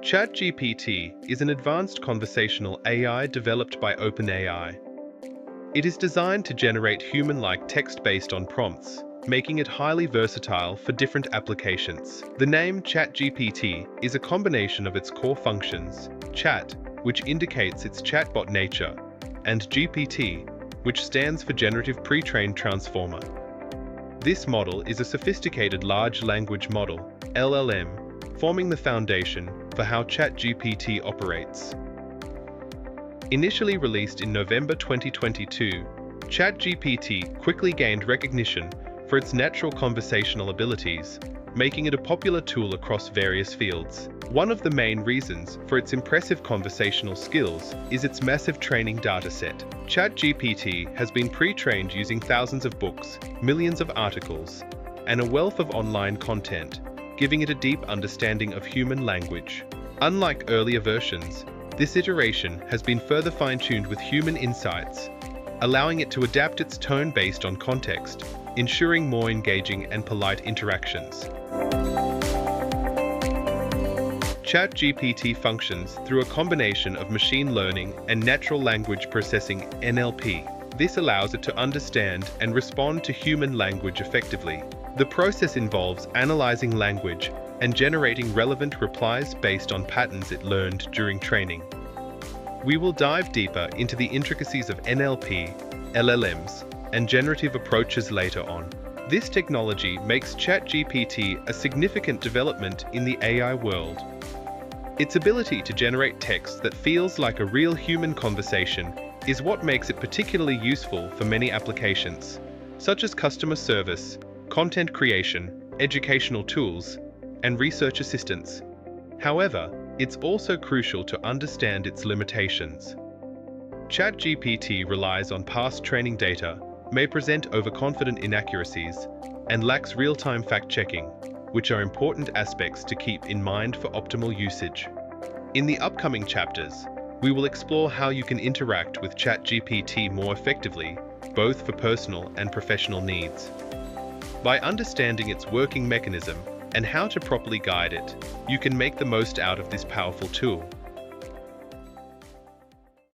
ChatGPT is an advanced conversational AI developed by OpenAI. It is designed to generate human-like text based on prompts, making it highly versatile for different applications. The name ChatGPT is a combination of its core functions, chat, which indicates its chatbot nature, and GPT, which stands for Generative Pre-trained Transformer. This model is a sophisticated large language model, LLM, forming the foundation for how ChatGPT operates. Initially released in November 2022, ChatGPT quickly gained recognition for its natural conversational abilities, making it a popular tool across various fields. One of the main reasons for its impressive conversational skills is its massive training dataset. ChatGPT has been pre-trained using thousands of books, millions of articles, and a wealth of online content, giving it a deep understanding of human language. Unlike earlier versions, this iteration has been further fine-tuned with human insights, allowing it to adapt its tone based on context, ensuring more engaging and polite interactions. ChatGPT functions through a combination of machine learning and natural language processing (NLP). This allows it to understand and respond to human language effectively. The process involves analyzing language and generating relevant replies based on patterns it learned during training. We will dive deeper into the intricacies of NLP, LLMs, and generative approaches later on. This technology makes ChatGPT a significant development in the AI world. Its ability to generate text that feels like a real human conversation is what makes it particularly useful for many applications, such as customer service, content creation, educational tools, and research assistance. However, it's also crucial to understand its limitations. ChatGPT relies on past training data, may present overconfident inaccuracies, and lacks real-time fact-checking, which are important aspects to keep in mind for optimal usage. In the upcoming chapters, we will explore how you can interact with ChatGPT more effectively, both for personal and professional needs. By understanding its working mechanism and how to properly guide it, you can make the most out of this powerful tool.